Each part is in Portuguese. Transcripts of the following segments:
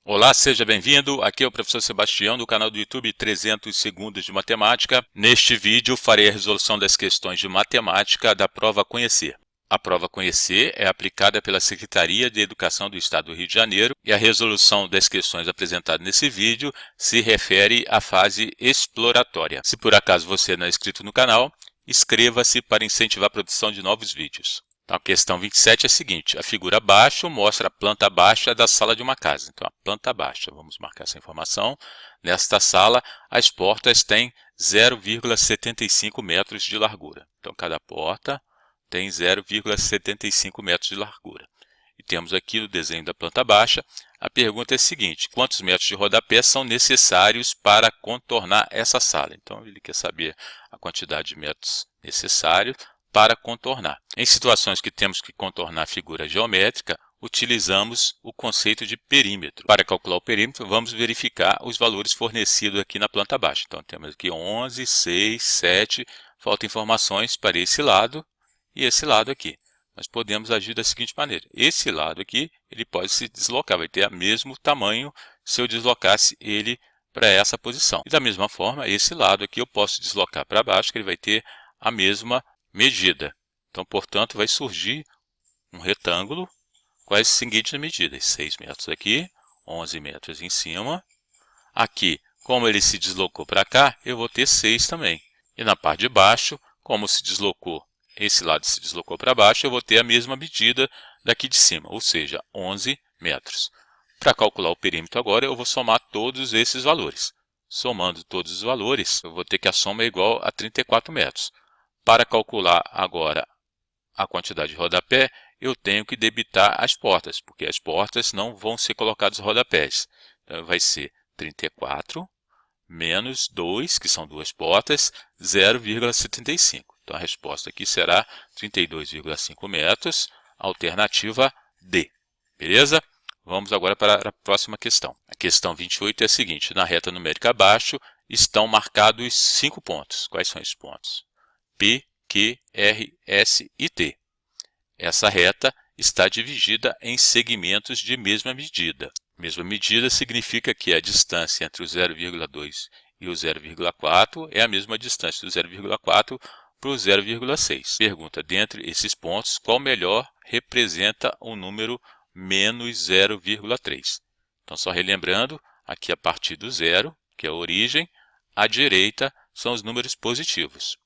Olá, seja bem-vindo. Aqui é o professor Sebastião do canal do YouTube 300 Segundos de Matemática. Neste vídeo farei a resolução das questões de matemática da prova Conhecer. A prova Conhecer é aplicada pela Secretaria de Educação do Estado do Rio de Janeiro e a resolução das questões apresentadas nesse vídeo se refere à fase exploratória. Se por acaso você não é inscrito no canal, inscreva-se para incentivar a produção de novos vídeos. Então, a questão 27 é a seguinte: a figura abaixo mostra a planta baixa da sala de uma casa. Então, a planta baixa, vamos marcar essa informação. Nesta sala, as portas têm 0,75 metros de largura. Então, cada porta tem 0,75 metros de largura. E temos aqui no desenho da planta baixa, a pergunta é a seguinte: quantos metros de rodapé são necessários para contornar essa sala? Então, ele quer saber a quantidade de metros necessários para contornar. Em situações que temos que contornar a figura geométrica, utilizamos o conceito de perímetro. Para calcular o perímetro, vamos verificar os valores fornecidos aqui na planta baixa. Então, temos aqui 11, 6, 7, faltam informações para esse lado e esse lado aqui. Nós podemos agir da seguinte maneira: esse lado aqui, ele pode se deslocar, vai ter o mesmo tamanho se eu deslocasse ele para essa posição. E da mesma forma, esse lado aqui eu posso deslocar para baixo, que ele vai ter a mesma medida. Então, portanto, vai surgir um retângulo com as seguintes medidas: 6 metros aqui, 11 metros em cima. Aqui, como ele se deslocou para cá, eu vou ter 6 também. E na parte de baixo, como se deslocou, esse lado se deslocou para baixo, eu vou ter a mesma medida daqui de cima, ou seja, 11 metros. Para calcular o perímetro agora, eu vou somar todos esses valores. Somando todos os valores, eu vou ter que a soma é igual a 34 metros. Para calcular agora a quantidade de rodapé, eu tenho que debitar as portas, porque as portas não vão ser colocados rodapés. Então, vai ser 34 menos 2, que são duas portas, 0,75. Então, a resposta aqui será 32,5 metros, alternativa D. Beleza? Vamos agora para a próxima questão. A questão 28 é a seguinte: na reta numérica abaixo estão marcados 5 pontos. Quais são esses pontos? P, Q, R, S e T. Essa reta está dividida em segmentos de mesma medida. Mesma medida significa que a distância entre o 0,2 e o 0,4 é a mesma distância do 0,4 para o 0,6. Pergunta: dentre esses pontos, qual melhor representa o número menos 0,3? Então, só relembrando, aqui a partir do zero, que é a origem, à direita são os números positivos.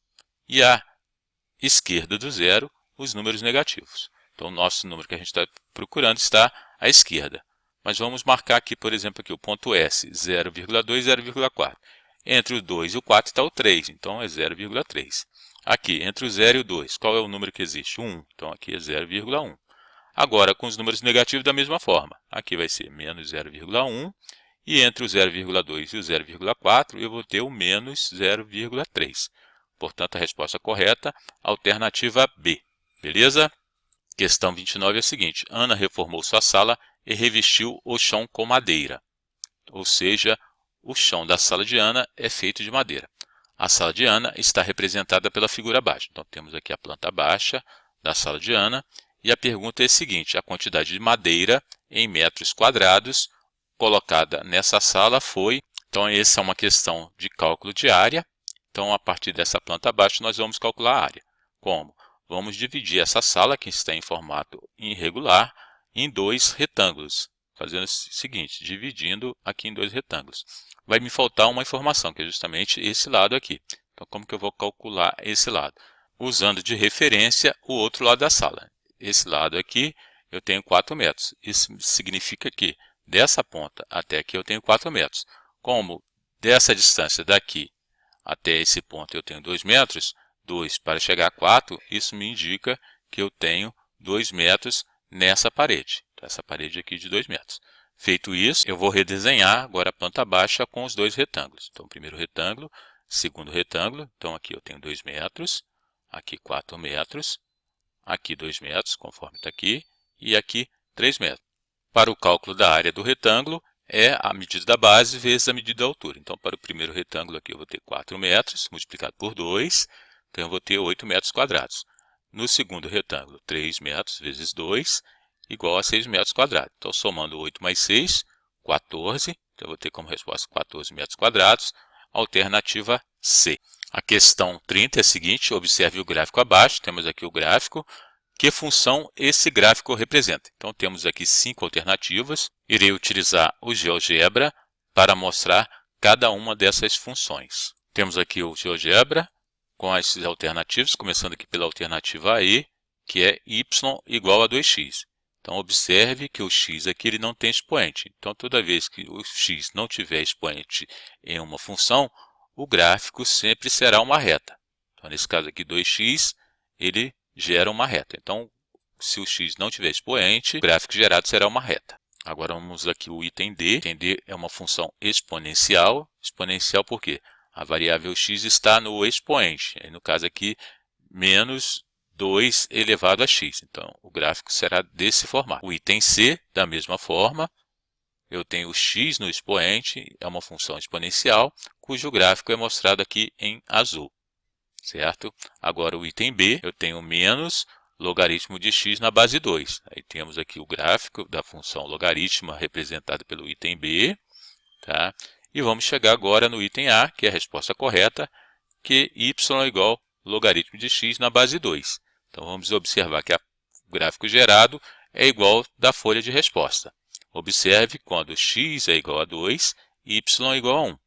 E à esquerda do zero, os números negativos. Então, o nosso número que a gente está procurando está à esquerda. Mas vamos marcar aqui, por exemplo, aqui, o ponto S, 0,2, 0,4. Entre o 2 e o 4 está o 3, então é 0,3. Aqui, entre o 0 e o 2, qual é o número que existe? 1, então aqui é 0,1. Agora, com os números negativos da mesma forma. Aqui vai ser menos 0,1. E entre o 0,2 e o 0,4, eu vou ter o menos 0,3. Portanto, a resposta correta, alternativa B. Beleza? Questão 29 é a seguinte: Ana reformou sua sala e revestiu o chão com madeira. Ou seja, o chão da sala de Ana é feito de madeira. A sala de Ana está representada pela figura abaixo. Então, temos aqui a planta baixa da sala de Ana. E a pergunta é a seguinte: a quantidade de madeira em metros quadrados colocada nessa sala foi... Então, essa é uma questão de cálculo de área. Então, a partir dessa planta abaixo, nós vamos calcular a área. Como? Vamos dividir essa sala, que está em formato irregular, em dois retângulos. Fazendo o seguinte: dividindo aqui em dois retângulos. Vai me faltar uma informação, que é justamente esse lado aqui. Então, como que eu vou calcular esse lado? Usando de referência o outro lado da sala. Esse lado aqui, eu tenho 4 metros. Isso significa que dessa ponta até aqui eu tenho 4 metros. Como dessa distância daqui até esse ponto eu tenho 2 metros, 2 para chegar a 4, isso me indica que eu tenho 2 metros nessa parede. Então, essa parede aqui de 2 metros. Feito isso, eu vou redesenhar agora a planta baixa com os dois retângulos. Então, primeiro retângulo, segundo retângulo. Então, aqui eu tenho 2 metros, aqui 4 metros, aqui 2 metros, conforme está aqui, e aqui 3 metros. Para o cálculo da área do retângulo, é a medida da base vezes a medida da altura. Então, para o primeiro retângulo aqui eu vou ter 4 metros, multiplicado por 2, então eu vou ter 8 metros quadrados. No segundo retângulo, 3 metros vezes 2, igual a 6 metros quadrados. Então, somando 8 mais 6, 14, então eu vou ter como resposta 14 metros quadrados, alternativa C. A questão 30 é a seguinte, observe o gráfico abaixo, temos aqui o gráfico, que função esse gráfico representa? Então temos aqui 5 alternativas, irei utilizar o GeoGebra para mostrar cada uma dessas funções. Temos aqui o GeoGebra com as alternativas, começando aqui pela alternativa E, que é y igual a 2x. Então observe que o x aqui ele não tem expoente. Então toda vez que o x não tiver expoente em uma função, o gráfico sempre será uma reta. Então nesse caso aqui 2x, ele gera uma reta. Então se o x não tiver expoente, o gráfico gerado será uma reta. Agora vamos aqui o item D. O item D é uma função exponencial. Exponencial por quê? A variável x está no expoente. No caso aqui, menos 2 elevado a x. Então, o gráfico será desse formato. O item C, da mesma forma, eu tenho o x no expoente, é uma função exponencial, cujo gráfico é mostrado aqui em azul. Certo? Agora, o item B, eu tenho menos logaritmo de x na base 2. Aí temos aqui o gráfico da função logaritma representada pelo item B. Tá? E vamos chegar agora no item A, que é a resposta correta, que y é igual logaritmo de x na base 2. Então, vamos observar que o gráfico gerado é igual da folha de resposta. Observe quando x é igual a 2, y é igual a 1.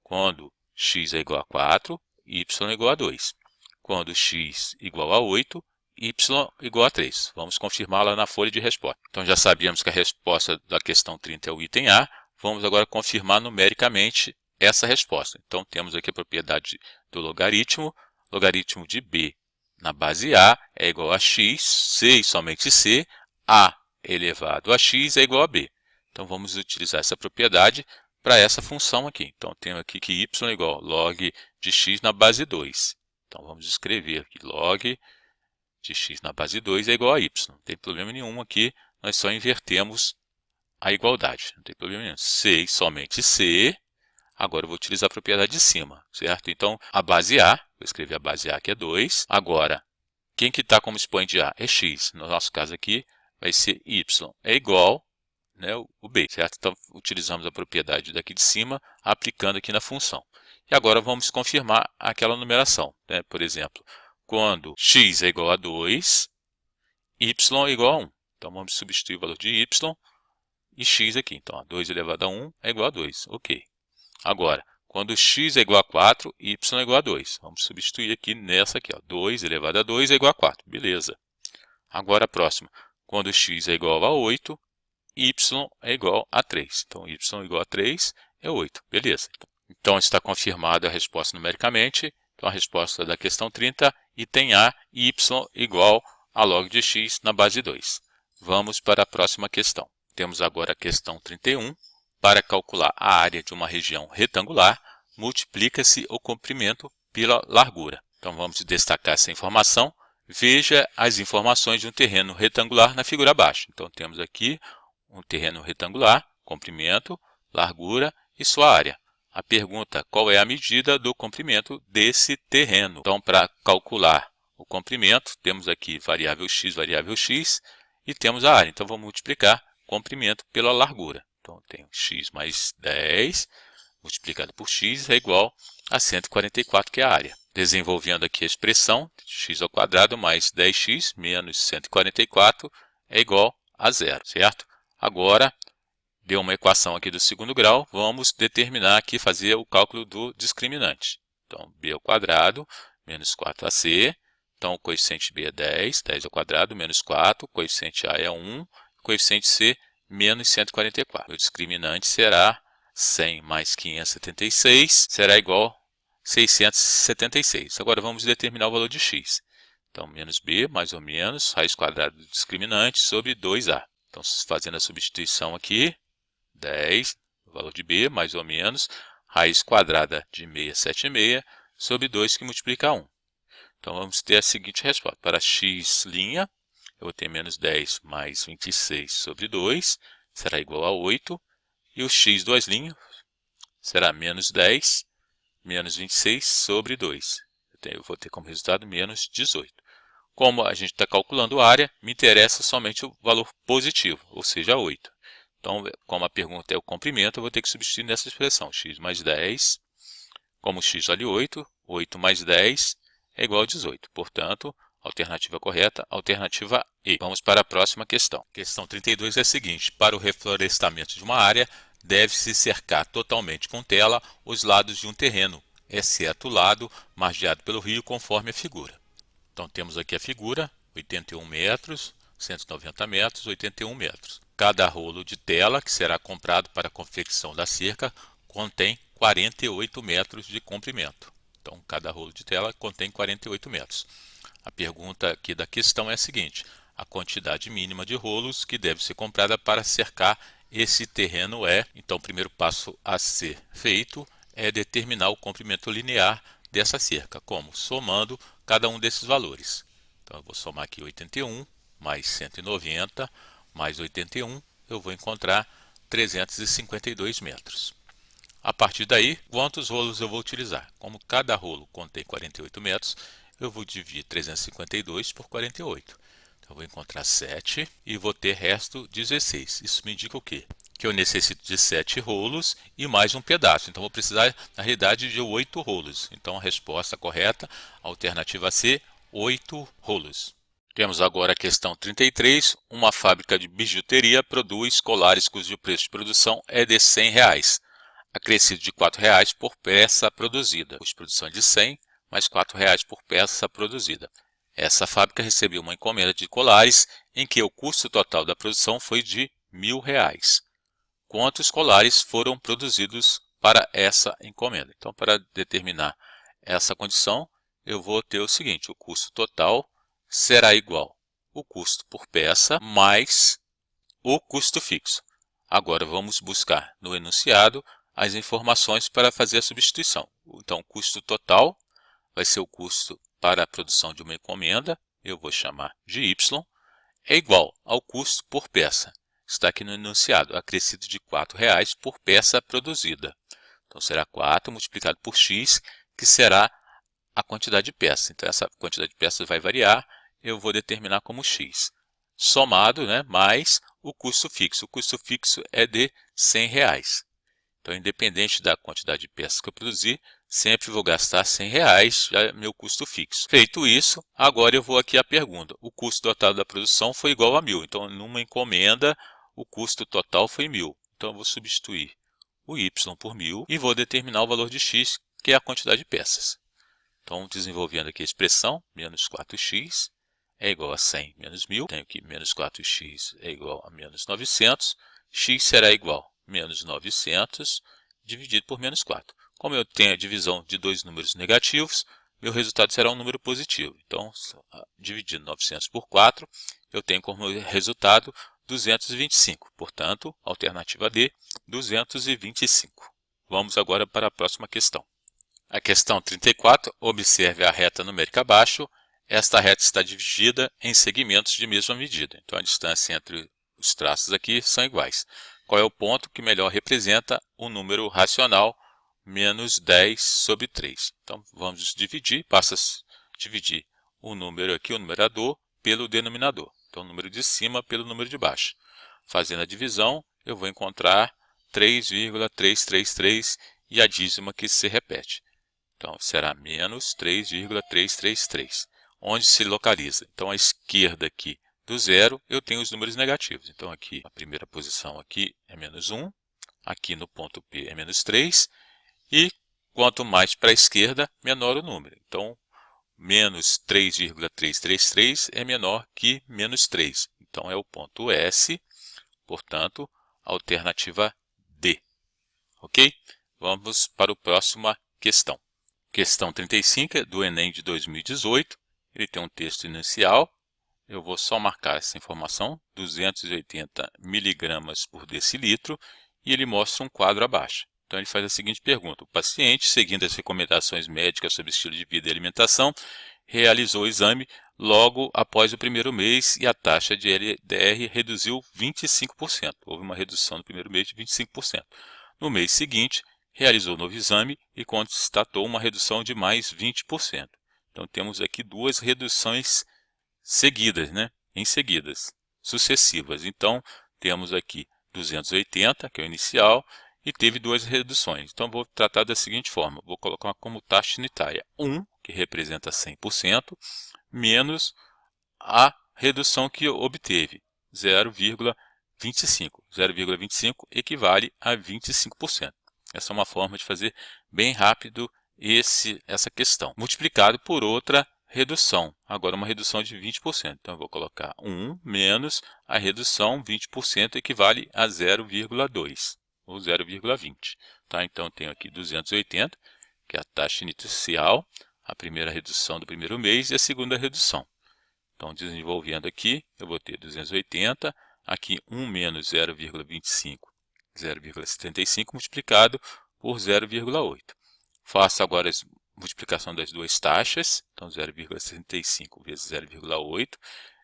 Quando x é igual a 4, y é igual a 2. Quando x é igual a 8, y é igual a 3. Vamos confirmá-la na folha de resposta. Então, já sabíamos que a resposta da questão 30 é o item A. Vamos agora confirmar numericamente essa resposta. Então, temos aqui a propriedade do logaritmo. Logaritmo de b na base A é igual a x, c e somente c, a elevado a x é igual a b. Então, vamos utilizar essa propriedade para essa função aqui. Então, temos aqui que y é igual a log de x na base 2. Então, vamos escrever aqui log de x na base 2 é igual a y. Não tem problema nenhum aqui, nós só invertemos a igualdade. Não tem problema nenhum. C e somente c. Agora eu vou utilizar a propriedade de cima, certo? Então, a base A, vou escrever a base A que é 2. Agora, quem que está como expoente A? É x. No nosso caso aqui, vai ser y. É igual, né, o b, certo? Então, utilizamos a propriedade daqui de cima, aplicando aqui na função. E agora vamos confirmar aquela numeração. Né? Por exemplo, quando x é igual a 2, y é igual a 1. Então, vamos substituir o valor de y e x aqui. Então, 2 elevado a 1 é igual a 2. Ok. Agora, quando x é igual a 4, y é igual a 2. Vamos substituir aqui nessa aqui. 2 elevado a 2 é igual a 4. Beleza. Agora, a próxima. Quando x é igual a 8, y é igual a 3. Então, y é igual a 3 é 8. Beleza. Então, está confirmada a resposta numericamente. Então, a resposta da questão 30, item A, y igual a log de x na base 2. Vamos para a próxima questão. Temos agora a questão 31. Para calcular a área de uma região retangular, multiplica-se o comprimento pela largura. Então, vamos destacar essa informação. Veja as informações de um terreno retangular na figura abaixo. Então, temos aqui um terreno retangular, comprimento, largura e sua área. A pergunta, qual é a medida do comprimento desse terreno? Então, para calcular o comprimento, temos aqui variável x, e temos a área. Então, vamos multiplicar comprimento pela largura. Então, eu tenho x mais 10 multiplicado por x é igual a 144, que é a área. Desenvolvendo aqui a expressão, x ao quadrado mais 10x menos 144 é igual a 0, certo? Agora, deu uma equação aqui do segundo grau, vamos determinar aqui, fazer o cálculo do discriminante. Então, b ao quadrado menos 4ac, então o coeficiente b é 10, 10 ao quadrado menos 4, o coeficiente a é 1, o coeficiente c menos 144. O discriminante será 100 mais 576, será igual a 676. Agora vamos determinar o valor de x. Então, menos b, mais ou menos, raiz quadrada do discriminante sobre 2a. Então, fazendo a substituição aqui, 10, o valor de b, mais ou menos, raiz quadrada de 676 sobre 2 que multiplica 1. Então, vamos ter a seguinte resposta. Para x', eu vou ter menos 10 mais 26 sobre 2, será igual a 8. E o x duas linhas será menos 10, menos 26 sobre 2. Eu vou ter como resultado menos 18. Como a gente está calculando a área, me interessa somente o valor positivo, ou seja, 8. Então, como a pergunta é o comprimento, eu vou ter que substituir nessa expressão. X mais 10, como x vale 8, 8 mais 10 é igual a 18. Portanto, alternativa correta, alternativa E. Vamos para a próxima questão. Questão 32 é a seguinte: para o reflorestamento de uma área, deve-se cercar totalmente com tela os lados de um terreno, exceto o lado margeado pelo rio, conforme a figura. Então, temos aqui a figura, 81 metros, 190 metros, 81 metros. Cada rolo de tela que será comprado para a confecção da cerca contém 48 metros de comprimento. Então, cada rolo de tela contém 48 metros. A pergunta aqui da questão é a seguinte: a quantidade mínima de rolos que deve ser comprada para cercar esse terreno é... Então, o primeiro passo a ser feito é determinar o comprimento linear dessa cerca, como? Somando cada um desses valores. Então, eu vou somar aqui 81 mais 190 mais 81, eu vou encontrar 352 metros. A partir daí, quantos rolos eu vou utilizar? Como cada rolo contém 48 metros, eu vou dividir 352 por 48. Então, eu vou encontrar 7 e vou ter resto 16. Isso me indica o quê? Que eu necessito de 7 rolos e mais um pedaço. Então, vou precisar, na realidade, de 8 rolos. Então, a resposta correta, alternativa C, 8 rolos. Temos agora a questão 33. Uma fábrica de bijuteria produz colares cujo preço de produção é de R$ 100, acrescido de R$ 4 por peça produzida. Custo de produção é de 100, mais R$ 4 por peça produzida. Essa fábrica recebeu uma encomenda de colares em que o custo total da produção foi de R$ 1.000. Quantos colares foram produzidos para essa encomenda? Então, para determinar essa condição, eu vou ter o seguinte: o custo total será igual ao custo por peça mais o custo fixo. Agora, vamos buscar no enunciado as informações para fazer a substituição. Então, o custo total vai ser o custo para a produção de uma encomenda, eu vou chamar de Y, é igual ao custo por peça. Está aqui no enunciado, acrescido de R$ 4 por peça produzida. Então, será 4 multiplicado por X, que será a quantidade de peças. Então, essa quantidade de peças vai variar, eu vou determinar como X. Somado, mais o custo fixo. O custo fixo é de R$ 100. Então, independente da quantidade de peças que eu produzir, sempre vou gastar R$ 100, já é meu custo fixo. Feito isso, agora eu vou aqui à pergunta. O custo total da produção foi igual a 1.000. Então, numa encomenda, o custo total foi 1.000. Então, eu vou substituir o Y por 1.000 e vou determinar o valor de X, que é a quantidade de peças. Então, desenvolvendo aqui a expressão, menos 4x é igual a 100 menos 1.000. Tenho que menos 4x é igual a menos 900. X será igual a menos 900 dividido por menos 4. Como eu tenho a divisão de dois números negativos, meu resultado será um número positivo. Então, dividindo 900 por 4, eu tenho como resultado 225. Portanto, alternativa D, 225. Vamos agora para a próxima questão. A questão 34, observe a reta numérica abaixo. Esta reta está dividida em segmentos de mesma medida. Então, a distância entre os traços aqui são iguais. Qual é o ponto que melhor representa o número racional menos 10 sobre 3? Então, vamos dividir, basta dividir o número aqui, o numerador, pelo denominador. Então, o número de cima pelo número de baixo. Fazendo a divisão, eu vou encontrar 3,333 e a dízima que se repete. Então, será menos 3,333. Onde se localiza? Então, à esquerda aqui do zero, eu tenho os números negativos. Então, aqui, a primeira posição aqui é menos 1. Aqui no ponto P é menos 3. E quanto mais para a esquerda, menor o número. Então, menos 3,333 é menor que menos 3. Então, é o ponto S. Portanto, alternativa D. Ok? Vamos para a próxima questão. Questão 35 do Enem de 2018. Ele tem um texto inicial. Eu vou só marcar essa informação, 280 miligramas por decilitro, e ele mostra um quadro abaixo. Então, ele faz a seguinte pergunta: o paciente, seguindo as recomendações médicas sobre estilo de vida e alimentação, realizou o exame logo após o primeiro mês e a taxa de LDR reduziu 25%. Houve uma redução no primeiro mês de 25%. No mês seguinte, realizou o novo exame e constatou uma redução de mais 20%. Então, temos aqui duas reduções seguidas, sucessivas. Então, temos aqui 280, que é o inicial, e teve duas reduções. Então, vou tratar da seguinte forma. Vou colocar como taxa unitária 1, que representa 100%, menos a redução que obteve, 0,25. 0,25 equivale a 25%. Essa é uma forma de fazer bem rápido essa questão. Multiplicado por outra redução, agora uma redução de 20%. Então, eu vou colocar 1 menos a redução 20% equivale a 0,2 ou 0,20. Tá? Então, eu tenho aqui 280, que é a taxa inicial, a primeira redução do primeiro mês e a segunda redução. Então, desenvolvendo aqui, eu vou ter 280, aqui 1 menos 0,25, 0,75 multiplicado por 0,8. Faço agora a multiplicação das duas taxas, então 0,65 vezes 0,8,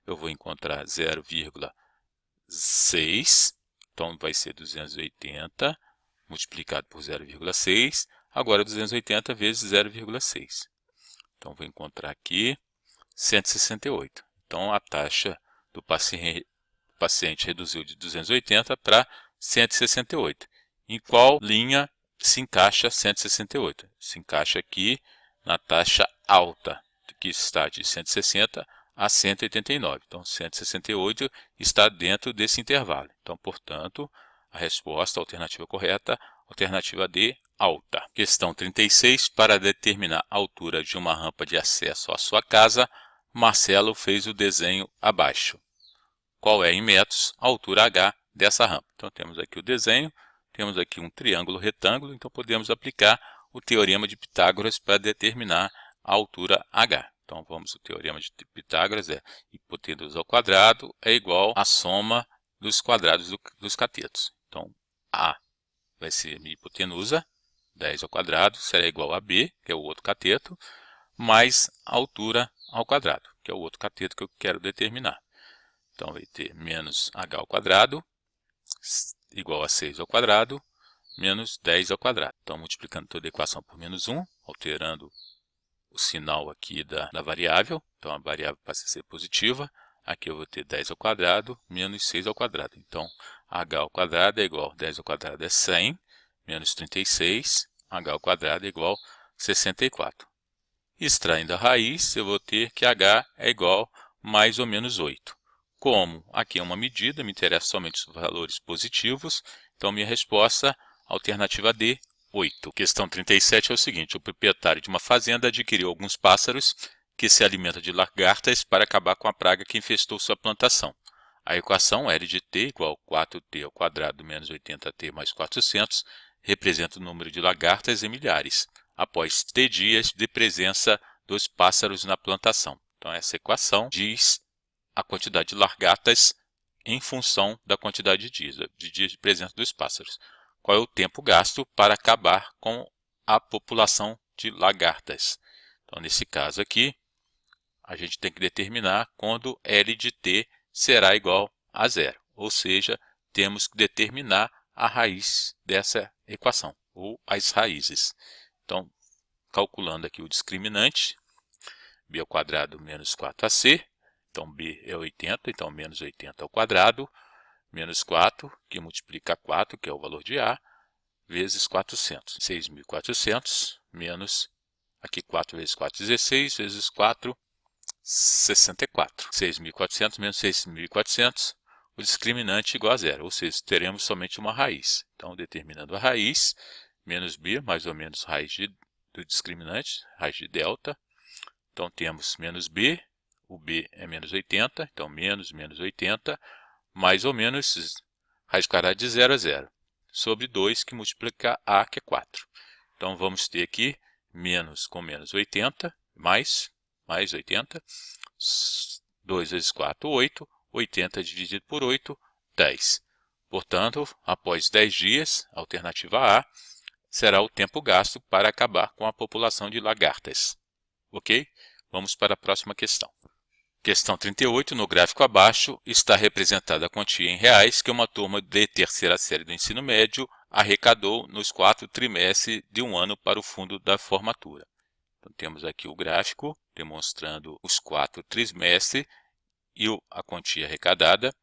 eu vou encontrar 0,6, então vai ser 280 multiplicado por 0,6, agora 280 vezes 0,6. Então, vou encontrar aqui 168. Então, a taxa do paciente reduziu de 280 para 168. Em qual linha se encaixa 168? Se encaixa aqui na taxa alta, que está de 160 a 189. Então, 168 está dentro desse intervalo. Então, portanto, a resposta, a alternativa correta, alternativa D, alta. Questão 36. Para determinar a altura de uma rampa de acesso à sua casa, Marcelo fez o desenho abaixo. Qual é, em metros, a altura H dessa rampa? Então, temos aqui o desenho, temos aqui um triângulo retângulo, então podemos aplicar o teorema de Pitágoras para determinar a altura H. Então, o teorema de Pitágoras é hipotenusa ao quadrado é igual à soma dos quadrados dos catetos. Então, A vai ser minha hipotenusa, 10 ao quadrado, será igual a B, que é o outro cateto, mais a altura ao quadrado, que é o outro cateto que eu quero determinar. Então, vai ter menos h ao quadrado, igual a 6 ao quadrado, menos 10 ao quadrado. Então, multiplicando toda a equação por menos 1, alterando o sinal aqui da variável. Então, a variável passa a ser positiva. Aqui eu vou ter 10 ao quadrado, menos 6 ao quadrado. Então, h ao quadrado é igual a 10 ao quadrado é 100, menos 36, h ao quadrado é igual a 64. Extraindo a raiz, eu vou ter que h é igual a mais ou menos 8. Como aqui é uma medida, me interessam somente os valores positivos, então minha resposta, alternativa D, 8. Questão 37 é o seguinte: o proprietário de uma fazenda adquiriu alguns pássaros que se alimentam de lagartas para acabar com a praga que infestou sua plantação. A equação L de t igual a 4t ao quadrado menos 80t mais 400 representa o número de lagartas em milhares, após t dias de presença dos pássaros na plantação. Então, essa equação diz a quantidade de lagartas em função da quantidade de dias de presença dos pássaros. Qual é o tempo gasto para acabar com a população de lagartas? Então, nesse caso aqui, a gente tem que determinar quando L de t será igual a zero. Ou seja, temos que determinar a raiz dessa equação, ou as raízes. Então, calculando aqui o discriminante, b ao quadrado menos 4ac, então b é 80, então menos 80 ao quadrado, menos 4, que multiplica 4, que é o valor de A, vezes 400. 6.400 menos, aqui 4 vezes 4, 16, vezes 4, 64. 6.400 menos 6.400, o discriminante igual a zero, ou seja, teremos somente uma raiz. Então, determinando a raiz, menos b, mais ou menos raiz do discriminante, raiz de delta. Então, temos menos b, o b é menos 80, então menos 80, mais ou menos raiz quadrada de 0 a 0, sobre 2 que multiplica a, que é 4. Então, vamos ter aqui menos com menos 80, mais 80, 2 vezes 4, 8, 80 dividido por 8, 10. Portanto, após 10 dias, a alternativa A será o tempo gasto para acabar com a população de lagartas. Ok? Vamos para a próxima questão. Questão 38, no gráfico abaixo, está representada a quantia em reais que uma turma de terceira série do ensino médio arrecadou nos 4 trimestres de um ano para o fundo da formatura. Então, temos aqui o gráfico demonstrando os 4 trimestres e a quantia arrecadada.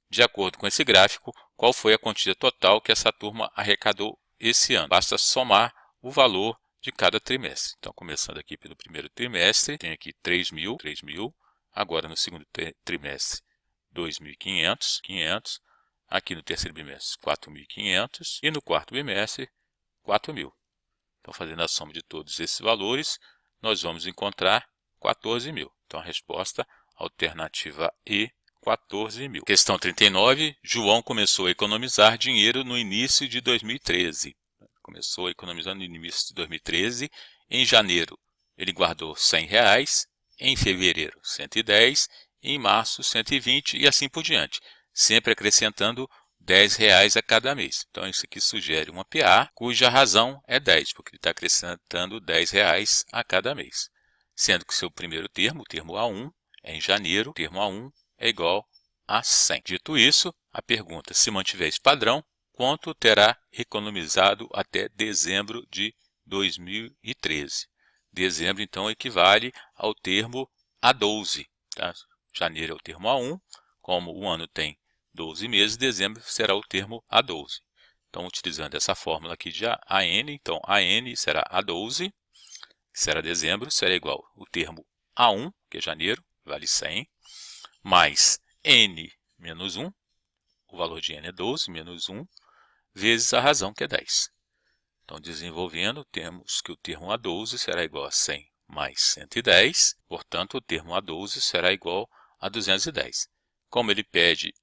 de acordo com esse gráfico, qual foi a quantia total que essa turma arrecadou esse ano. Basta somar o valor de cada trimestre. Então, começando aqui pelo primeiro trimestre, tem aqui 3.000. Agora, no segundo trimestre, 2.500, 500. Aqui no terceiro bimestre, 4.500. E no quarto bimestre, 4.000. Então, fazendo a soma de todos esses valores, nós vamos encontrar 14.000. Então, a resposta alternativa E, 14.000. Questão 39. João começou a economizar dinheiro no início de 2013. Começou economizando no início de 2013. Em janeiro, ele guardou R$100. Em fevereiro, 110. Em março, 120 e assim por diante. Sempre acrescentando R$10 a cada mês. Então, isso aqui sugere uma PA, cuja razão é 10, porque ele está acrescentando R$10 a cada mês. Sendo que o seu primeiro termo, o termo A1, é em janeiro, o termo A1 é igual a 100. Dito isso, a pergunta, se mantiver esse padrão, quanto terá economizado até dezembro de 2013? Dezembro, então, equivale ao termo A12. Tá? Janeiro é o termo A1, como o ano tem 12 meses, dezembro será o termo A12. Então, utilizando essa fórmula aqui de AN, então AN será A12, que será dezembro, será igual ao termo A1, que é janeiro, vale 100, mais N menos 1, o valor de N é 12, menos 1, vezes a razão, que é 10. Então, desenvolvendo, temos que o termo A12 será igual a 100 mais 110, portanto, o termo A12 será igual a 210. Como ele pede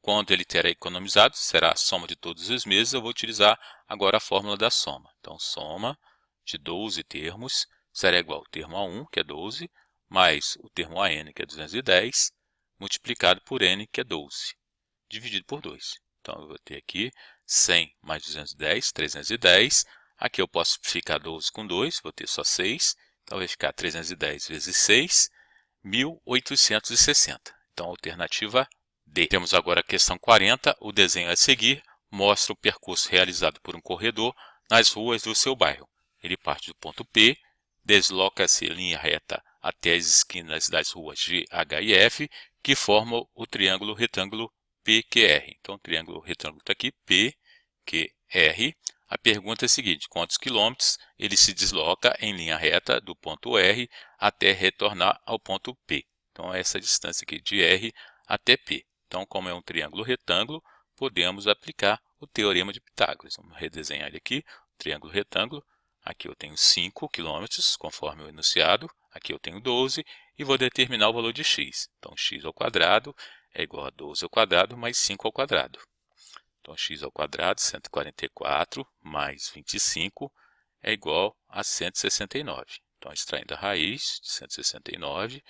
quanto ele terá economizado, será a soma de todos os meses, eu vou utilizar agora a fórmula da soma. Então, soma de 12 termos será igual ao termo A1, que é 12, mais o termo AN, que é 210, multiplicado por N, que é 12, dividido por 2. Então, eu vou ter aqui 100 mais 210, 310. Aqui eu posso simplificar 12 com 2, vou ter só 6. Então, vai ficar 310 vezes 6, 1.860. Então, alternativa D. Temos agora a questão 40. O desenho a seguir mostra o percurso realizado por um corredor nas ruas do seu bairro. Ele parte do ponto P, desloca-se em linha reta até as esquinas das ruas G, H e F, que formam o triângulo retângulo PQR. Então, o triângulo retângulo está aqui, PQR. A pergunta é a seguinte: quantos quilômetros ele se desloca em linha reta do ponto R até retornar ao ponto P? Então, essa distância aqui de R até P. Então, como é um triângulo retângulo, podemos aplicar o teorema de Pitágoras. Vamos redesenhar ele aqui, o triângulo retângulo. Aqui eu tenho 5 km, conforme o enunciado. Aqui eu tenho 12 e vou determinar o valor de x. Então, x ao quadrado é igual a 12 ao quadrado mais 5 ao quadrado. Então, x ao quadrado, 144, mais 25, é igual a 169. Então, extraindo a raiz de 169,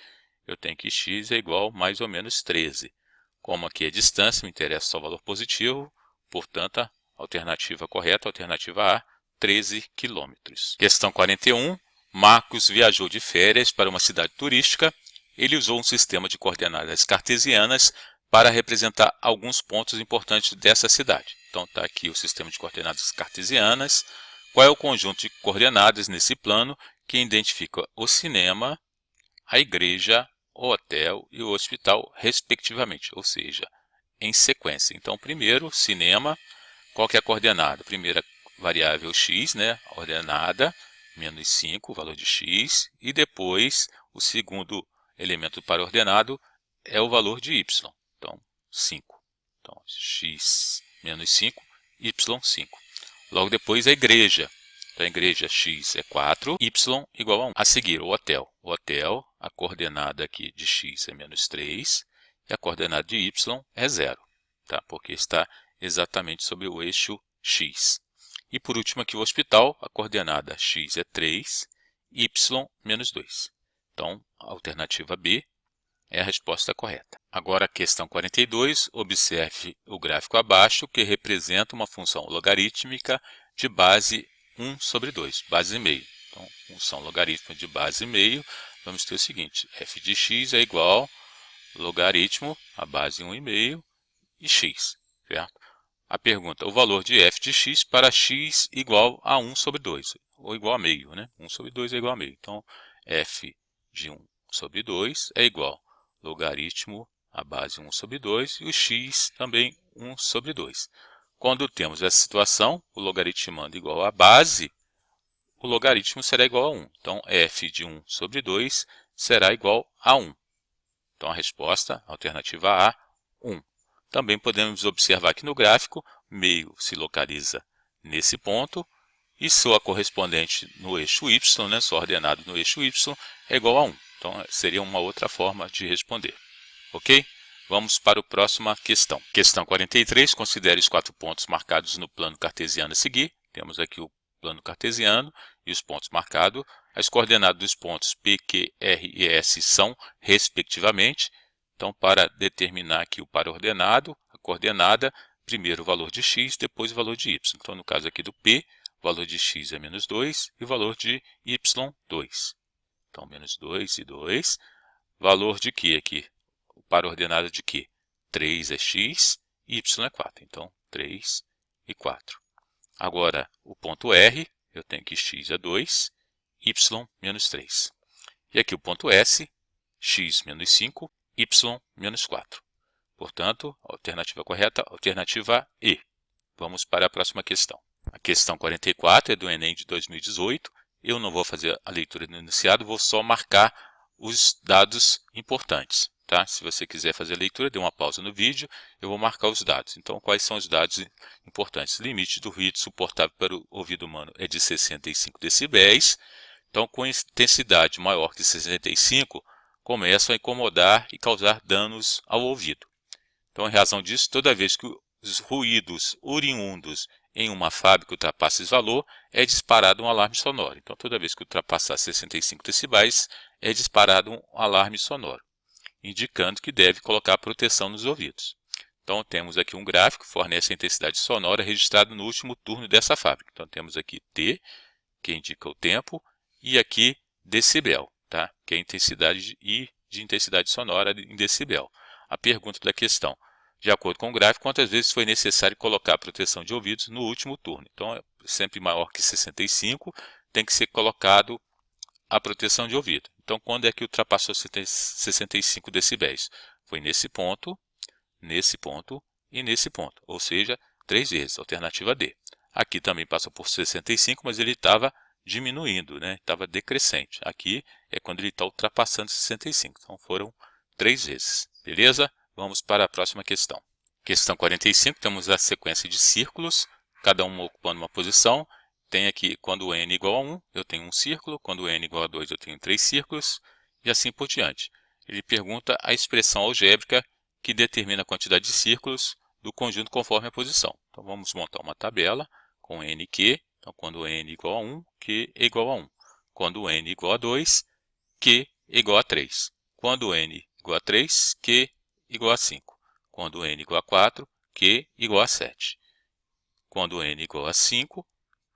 eu tenho que x é igual a mais ou menos 13. Como aqui é distância, me interessa só o valor positivo, portanto, a alternativa correta, a alternativa A, 13 km. Questão 41. Marcos viajou de férias para uma cidade turística. Ele usou um sistema de coordenadas cartesianas para representar alguns pontos importantes dessa cidade. Então, está aqui o sistema de coordenadas cartesianas. Qual é o conjunto de coordenadas nesse plano que identifica o cinema, a igreja, o hotel e o hospital, respectivamente, ou seja, em sequência. Então, primeiro, cinema. Qual que é a coordenada? Primeira variável x, né? A ordenada, menos 5, o valor de x. E depois, o segundo elemento para ordenado é o valor de y. Então, 5. Então, x menos 5, y 5. Logo depois, a igreja. Então, a igreja x é 4, y igual a 1. A seguir, o hotel. O hotel, a coordenada aqui de x é menos 3 e a coordenada de y é 0, tá? Porque está exatamente sobre o eixo x. E por último aqui o hospital, a coordenada x é 3, y menos 2. Então, a alternativa B é a resposta correta. Agora a questão 42, observe o gráfico abaixo que representa uma função logarítmica de base 1 sobre 2, base e meio. Então, função logarítmica de base e meio, vamos ter o seguinte, f de x é igual logaritmo, a base 1,5 e x, certo? A pergunta, o valor de f de x para x igual a 1 sobre 2, ou igual a meio, né? 1 sobre 2 é igual a meio. Então, f de 1 sobre 2 é igual logaritmo a base 1 sobre 2 e o x também 1 sobre 2. Quando temos essa situação, o logaritmando igual a base, o logaritmo será igual a 1. Então, f de 1 sobre 2 será igual a 1. Então, a resposta, alternativa A, 1. Também podemos observar aqui no gráfico, meio se localiza nesse ponto e sua correspondente no eixo y, né, sua ordenada no eixo y, é igual a 1. Então, seria uma outra forma de responder. Ok? Vamos para a próxima questão. Questão 43, considere os 4 pontos marcados no plano cartesiano a seguir. Temos aqui o plano cartesiano e os pontos marcados. As coordenadas dos pontos P, Q, R e S são, respectivamente. Então, para determinar aqui o par ordenado, a coordenada, primeiro o valor de x, depois o valor de y. Então, no caso aqui do P, o valor de x é menos 2 e o valor de y, 2. Então, menos 2 e 2. Valor de Q aqui? O par ordenado de Q? 3 é x e y é 4. Então, 3 e 4. Agora, o ponto R, eu tenho que x é 2, y menos 3. E aqui o ponto S, x menos 5, y menos 4. Portanto, a alternativa correta, alternativa E. Vamos para a próxima questão. A questão 44 é do Enem de 2018. Eu não vou fazer a leitura do enunciado, vou só marcar os dados importantes. Tá? Se você quiser fazer a leitura, dê uma pausa no vídeo, eu vou marcar os dados. Então, quais são os dados importantes? Limite do ruído suportável para o ouvido humano é de 65 decibéis. Então, com intensidade maior que 65, começam a incomodar e causar danos ao ouvido. Então, em razão disso, toda vez que os ruídos oriundos em uma fábrica ultrapassam esse valor, é disparado um alarme sonoro. Então, toda vez que ultrapassar 65 decibéis, é disparado um alarme sonoro, indicando que deve colocar proteção nos ouvidos. Então, temos aqui um gráfico que fornece a intensidade sonora registrada no último turno dessa fábrica. Então, temos aqui T, que indica o tempo, e aqui decibel, tá? Que é a intensidade de intensidade sonora em decibel. A pergunta da questão: de acordo com o gráfico, quantas vezes foi necessário colocar a proteção de ouvidos no último turno? Então, é sempre maior que 65, tem que ser colocado a proteção de ouvido. Então, quando é que ultrapassou 65 decibéis? Foi nesse ponto e nesse ponto, ou seja, 3 vezes, alternativa D. Aqui também passou por 65, mas ele estava diminuindo, né? Estava decrescente. Aqui é quando ele está ultrapassando 65, então foram 3 vezes, beleza? Vamos para a próxima questão. Questão 45, temos a sequência de círculos, cada um ocupando uma posição. Tem aqui, quando n igual a 1, eu tenho um círculo, quando n igual a 2, eu tenho 3 círculos, e assim por diante. Ele pergunta a expressão algébrica que determina a quantidade de círculos do conjunto conforme a posição. Então, vamos montar uma tabela com nq. Então, quando n igual a 1, q é igual a 1. Quando n igual a 2, q é igual a 3. Quando n igual a 3, q igual a 5. Quando n igual a 4, q igual a 7. Quando n igual a 5,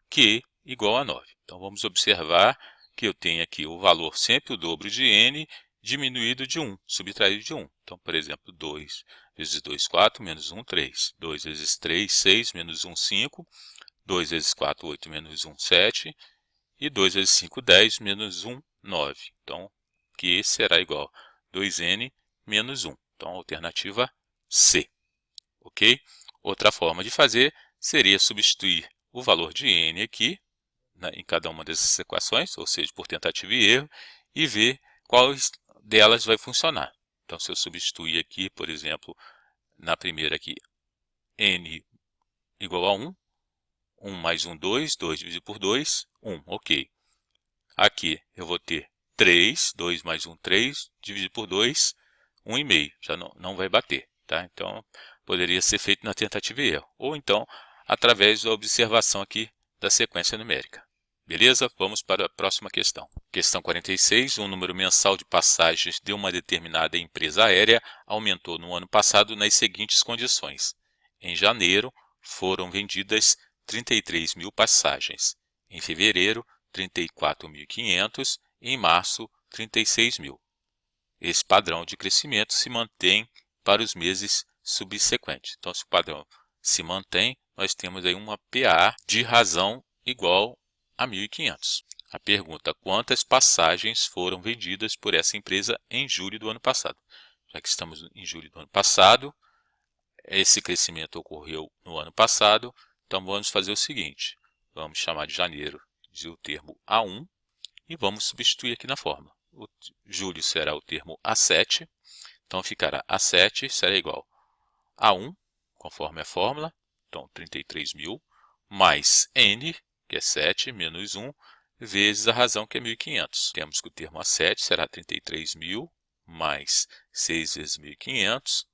q igual a 9. Então, vamos observar que eu tenho aqui o valor sempre o dobro de n diminuído de 1, subtraído de 1. Então, por exemplo, 2 vezes 2, 4, menos 1, 3. 2 vezes 3, 6, menos 1, 5. 2 vezes 4, 8, menos 1, 7. E 2 vezes 5, 10, menos 1, 9. Então, q será igual a 2n menos 1. Então, a alternativa C. Ok? Outra forma de fazer seria substituir o valor de n aqui, né, em cada uma dessas equações, ou seja, por tentativa e erro, e ver qual delas vai funcionar. Então, se eu substituir aqui, por exemplo, na primeira aqui, n igual a 1, 1 mais 1, 2, 2 dividido por 2, 1, ok. Aqui eu vou ter 3, 2 mais 1, 3, dividido por 2, 1,5, já não vai bater, tá? Então, poderia ser feito na tentativa e erro, ou então, através da observação aqui da sequência numérica. Beleza? Vamos para a próxima questão. Questão 46, o número mensal de passagens de uma determinada empresa aérea aumentou no ano passado nas seguintes condições. Em janeiro, foram vendidas 33 mil passagens. Em fevereiro, 34.500. Em março, 36 mil. Esse padrão de crescimento se mantém para os meses subsequentes. Então, se o padrão se mantém, nós temos aí uma PA de razão igual a 1.500. A pergunta: quantas passagens foram vendidas por essa empresa em julho do ano passado? já que estamos em julho do ano passado. Esse crescimento ocorreu no ano passado, então vamos fazer o seguinte, vamos chamar de janeiro de o termo A1 e vamos substituir aqui na fórmula. O julho será o termo A7, então ficará A7 será igual a 1, conforme a fórmula, então 33.000, mais N, que é 7, menos 1, vezes a razão, que é 1.500. Temos que o termo A7 será 33.000, mais 6 vezes 1.500.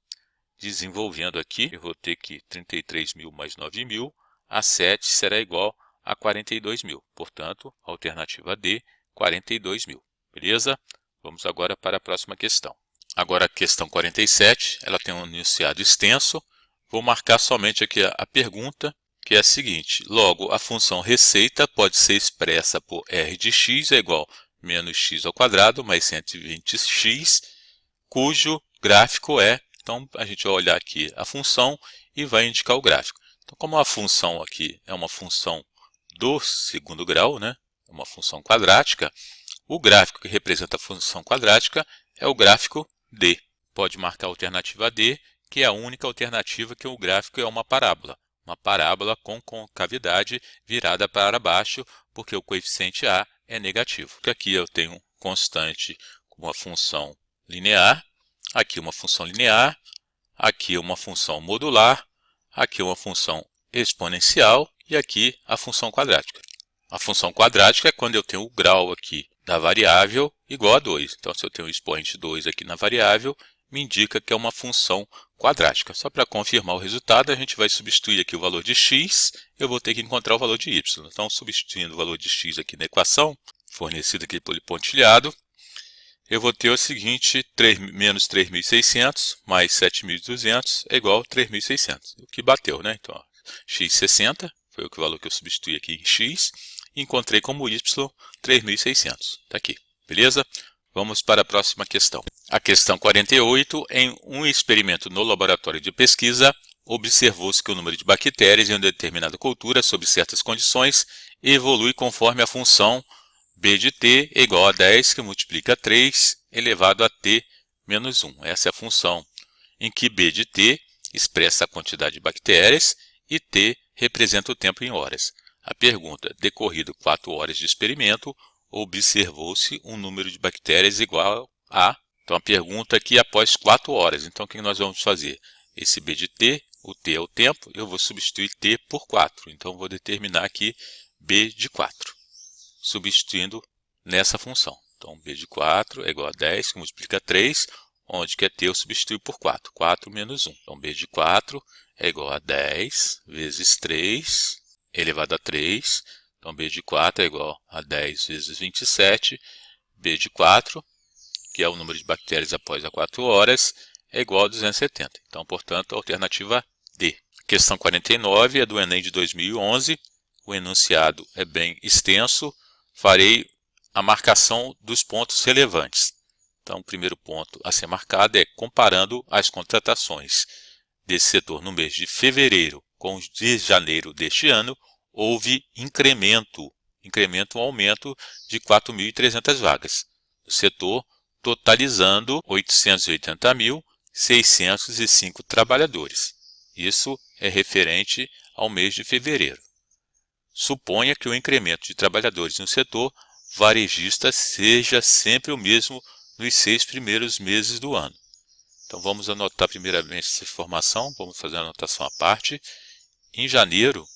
Desenvolvendo aqui, eu vou ter que 33.000 mais 9.000, A7 será igual a 42.000. Portanto, alternativa D, 42.000. Beleza? Vamos agora para a próxima questão. Agora a questão 47, ela tem um enunciado extenso. Vou marcar somente aqui a pergunta, que é a seguinte. Logo, a função receita pode ser expressa por R de x é igual a menos x ao quadrado mais 120x, cujo gráfico é... Então, a gente vai olhar aqui a função e vai indicar o gráfico. Então, como a função aqui é uma função do segundo grau, né? Uma função quadrática, o gráfico que representa a função quadrática é o gráfico D. Pode marcar a alternativa D, que é a única alternativa que o gráfico é uma parábola com concavidade virada para baixo, porque o coeficiente A é negativo. Porque aqui eu tenho constante com uma função linear, aqui uma função linear, aqui uma função modular, aqui uma função exponencial e aqui a função quadrática. A função quadrática é quando eu tenho o grau aqui da variável igual a 2. Então, se eu tenho o expoente 2 aqui na variável, me indica que é uma função quadrática. Só para confirmar o resultado, a gente vai substituir aqui o valor de x, eu vou ter que encontrar o valor de y. Então, substituindo o valor de x aqui na equação, fornecida aqui pelo pontilhado, eu vou ter o seguinte, menos 3.600 mais 7.200 é igual a 3.600. O que bateu, né? Então, ó, x 60 foi o valor que eu substituí aqui em x. E encontrei como y 3.600. Está aqui, beleza? Vamos para a próxima questão. A questão 48, em um experimento no laboratório de pesquisa, observou-se que o número de bactérias em uma determinada cultura, sob certas condições, evolui conforme a função b de t é igual a 10, que multiplica 3 elevado a t menos 1. Essa é a função em que b de t expressa a quantidade de bactérias e t representa o tempo em horas. A pergunta, decorrido 4 horas de experimento, observou-se um número de bactérias igual a... Então, a pergunta aqui após 4 horas. Então, o que nós vamos fazer? Esse b de t, o t é o tempo, eu vou substituir t por 4. Então, vou determinar aqui b de 4, substituindo nessa função. Então, b de 4 é igual a 10, que multiplica 3, onde que é t eu substituo por 4. 4 menos 1. Então, b de 4 é igual a 10 vezes 3 elevado a 3. Então, b de 4 é igual a 10 vezes 27. b de 4, que é o número de bactérias após as 4 horas, é igual a 270. Então, portanto, a alternativa D. Questão 49 é do Enem de 2011. O enunciado é bem extenso. Farei a marcação dos pontos relevantes. Então, o primeiro ponto a ser marcado é comparando as contratações desse setor no mês de fevereiro com os de janeiro deste ano, houve um aumento de 4.300 vagas no setor, totalizando 880.605 trabalhadores. Isso é referente ao mês de fevereiro. Suponha que o incremento de trabalhadores no setor varejista seja sempre o mesmo nos 6 primeiros meses do ano. Então, vamos anotar primeiramente essa informação, vamos fazer a anotação à parte. Em janeiro,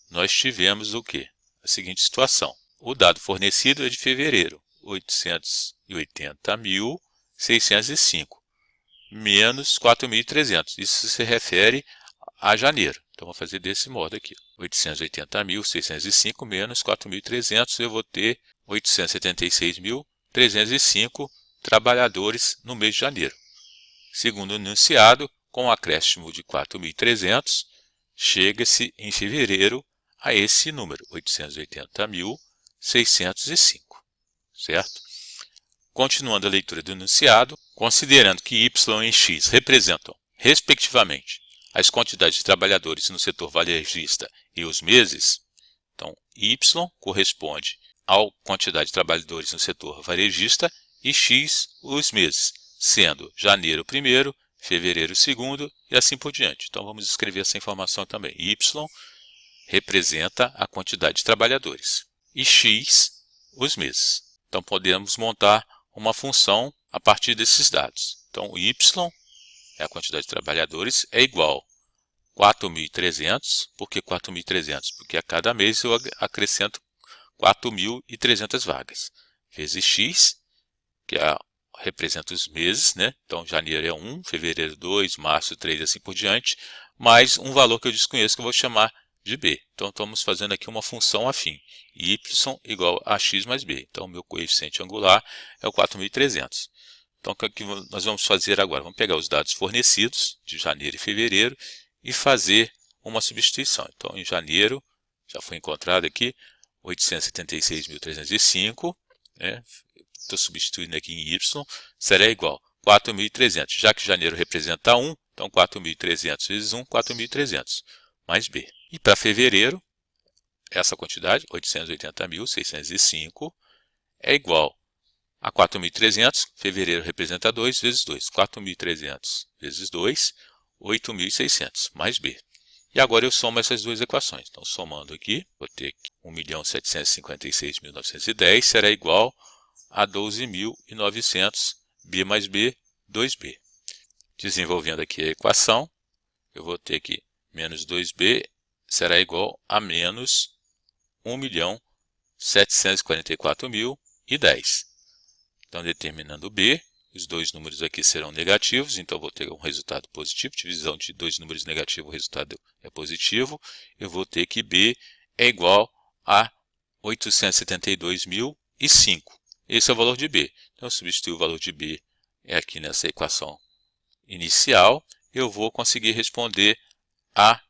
nós tivemos o quê? A seguinte situação. O dado fornecido é de fevereiro, 880.605, menos 4.300. Isso se refere a janeiro. Então, vou fazer desse modo aqui. 880.605 menos 4.300, eu vou ter 876.305 trabalhadores no mês de janeiro. Segundo o enunciado, com um acréscimo de 4.300, chega-se em fevereiro a esse número, 880.605, certo? Continuando a leitura do enunciado, considerando que y e x representam, respectivamente, as quantidades de trabalhadores no setor varejista e os meses, então y corresponde à quantidade de trabalhadores no setor varejista e x os meses. sendo janeiro o primeiro, fevereiro o segundo e assim por diante. Então vamos escrever essa informação também. Y representa a quantidade de trabalhadores e X os meses. Então podemos montar uma função a partir desses dados. Então Y é a quantidade de trabalhadores, é igual a 4.300. Por que 4.300? Porque a cada mês eu acrescento 4.300 vagas, vezes X, que representa os meses, né? Então janeiro é 1, fevereiro 2, março 3 e assim por diante, mais um valor que eu desconheço que eu vou chamar de B. Então estamos fazendo aqui uma função afim, y igual a x mais b. Então o meu coeficiente angular é o 4.300. Então o que nós vamos fazer agora? Vamos pegar os dados fornecidos de janeiro e fevereiro e fazer uma substituição. Então em janeiro já foi encontrado aqui 876.305, né? Estou substituindo aqui em y, será igual a 4.300. Já que janeiro representa 1, então 4.300 vezes 1, 4.300, mais b. E para fevereiro, essa quantidade, 880.605, é igual a 4.300, fevereiro representa 2, vezes 2. 4.300 vezes 2, 8.600, mais b. E agora eu somo essas duas equações. Então, somando aqui, vou ter 1.756.910 será igual a 12.900, b mais b, 2b. Desenvolvendo aqui a equação, eu vou ter que menos 2b será igual a menos 1.744.010. Então, determinando b, os dois números aqui serão negativos, então eu vou ter um resultado positivo. Divisão de dois números negativos, o resultado é positivo. Eu vou ter que b é igual a 872.005. Esse é o valor de b. Então, eu substituo o valor de b aqui nessa equação inicial. Eu vou conseguir responder a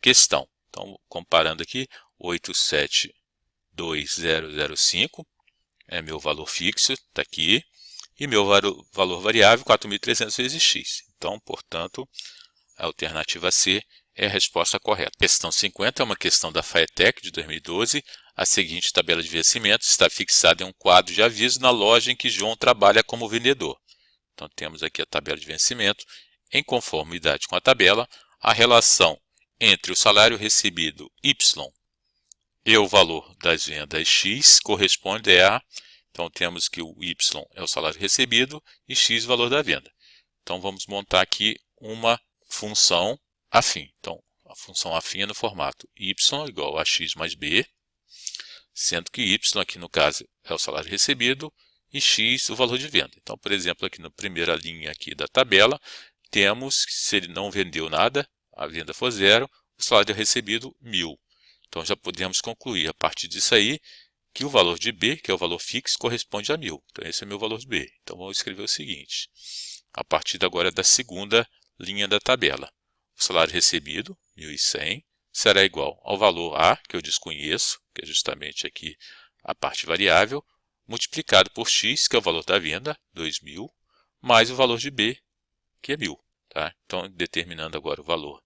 questão. Então, comparando aqui, 872.005 é meu valor fixo, está aqui. E meu valor variável, 4.300 vezes x. Então, portanto, a alternativa C é a resposta correta. Questão 50 é uma questão da FAETEC de 2012. A seguinte tabela de vencimentos está fixada em um quadro de aviso na loja em que João trabalha como vendedor. Então, temos aqui a tabela de vencimento. Em conformidade com a tabela, a relação entre o salário recebido Y e o valor das vendas X corresponde a... Então, temos que o Y é o salário recebido e X o valor da venda. Então, vamos montar aqui uma função afim. Então, a função afim é no formato y igual a x mais b, sendo que y aqui no caso é o salário recebido e x o valor de venda. Então, por exemplo, aqui na primeira linha aqui da tabela, temos que se ele não vendeu nada, a venda for 0, o salário recebido 1.000. Então, já podemos concluir a partir disso aí, que o valor de B, que é o valor fixo, corresponde a 1.000. Então, esse é o meu valor de B. Então, vamos escrever o seguinte. A partir agora da segunda linha da tabela. O salário recebido, 1.100, será igual ao valor A, que eu desconheço, que é justamente aqui a parte variável, multiplicado por X, que é o valor da venda, 2.000, mais o valor de B, que é 1.000. Tá? Então, determinando agora o valor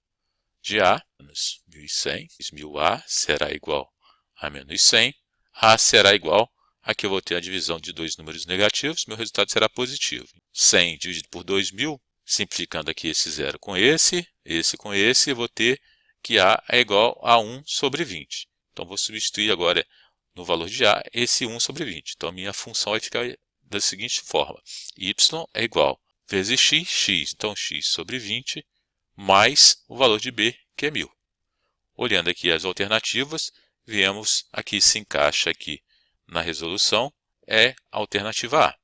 de A, menos 1.100, 1.000A será igual a menos 100. A será igual, aqui eu vou ter a divisão de dois números negativos, meu resultado será positivo. 100 dividido por 2.000, simplificando aqui esse 0 com esse com esse, eu vou ter que A é igual a 1 sobre 20. Então, vou substituir agora no valor de A esse 1 sobre 20. Então, a minha função vai ficar da seguinte forma. Y é igual vezes x. Então, x sobre 20, mais o valor de B, que é 1.000. Olhando aqui as alternativas, vemos aqui se encaixa aqui na resolução, é a alternativa A.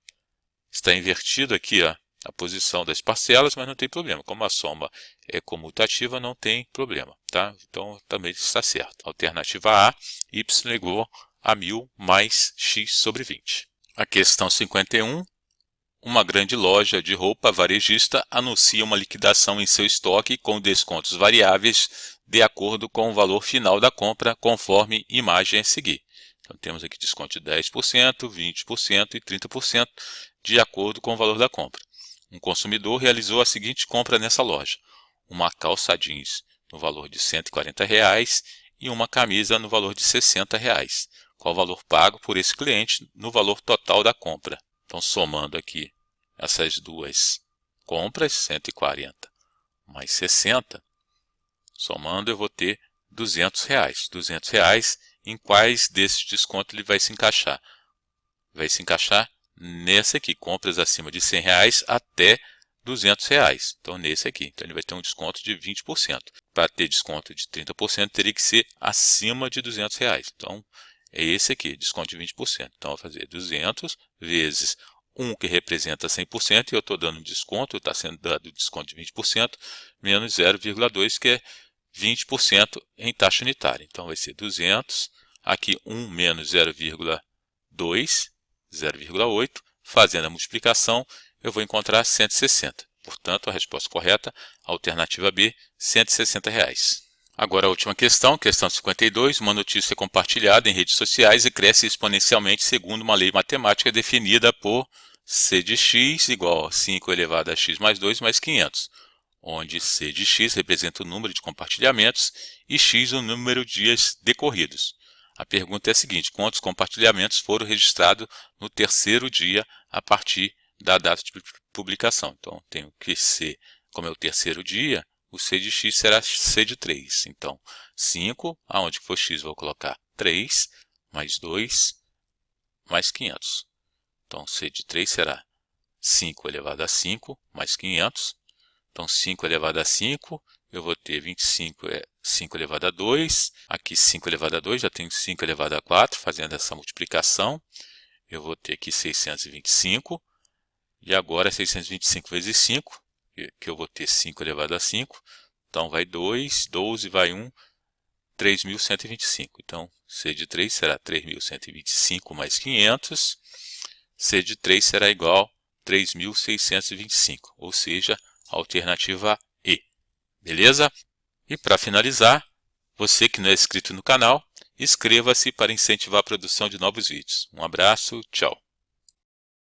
Está invertido aqui a posição das parcelas, mas não tem problema. Como a soma é comutativa, não tem problema. Tá? Então, também está certo. Alternativa A, y igual a 1.000 mais x sobre 20. A questão 51. Uma grande loja de roupa varejista anuncia uma liquidação em seu estoque com descontos variáveis de acordo com o valor final da compra, conforme imagem a seguir. Então, temos aqui desconto de 10%, 20% e 30% de acordo com o valor da compra. Um consumidor realizou a seguinte compra nessa loja: uma calça jeans no valor de R$ 140 e uma camisa no valor de R$ 60. Qual o valor pago por esse cliente no valor total da compra? Então, somando aqui essas duas compras, 140 mais 60, somando eu vou ter R$200. R$200 em quais desses descontos ele vai se encaixar? Vai se encaixar nesse aqui, compras acima de R$100 até R$200. Então nesse aqui, então ele vai ter um desconto de 20%. Para ter desconto de 30% teria que ser acima de R$200. Então é esse aqui, desconto de 20%. Então eu vou fazer 200 vezes 1 que representa 100% e eu estou dando desconto, está sendo dado desconto de 20%, menos 0,2 que é 20% em taxa unitária. Então vai ser 200, aqui 1 menos 0,2, 0,8, fazendo a multiplicação, eu vou encontrar 160. Portanto, a resposta correta, alternativa B, R$160. Agora a última questão, questão 52, uma notícia compartilhada em redes sociais e cresce exponencialmente segundo uma lei matemática definida por C de x igual a 5 elevado a x mais 2 mais 500, onde C de x representa o número de compartilhamentos e x o número de dias decorridos. A pergunta é a seguinte: quantos compartilhamentos foram registrados no terceiro dia a partir da data de publicação? Então, tenho que C, como é o terceiro dia, o C de x será C de 3. Então, 5, aonde for x, vou colocar 3, mais 2, mais 500. Então, C de 3 será 5 elevado a 5, mais 500. Então, 5 elevado a 5, eu vou ter 25, 5 elevado a 2. Aqui, 5 elevado a 2, já tenho 5 elevado a 4, fazendo essa multiplicação. Eu vou ter aqui 625. E agora, 625 vezes 5, que eu vou ter 5 elevado a 5. Então, vai 2, 12, vai 1, 3.125. Então, C de 3 será 3.125 mais 500. C de 3 será igual a 3.625, ou seja, a alternativa E. Beleza? E para finalizar, você que não é inscrito no canal, inscreva-se para incentivar a produção de novos vídeos. Um abraço, tchau!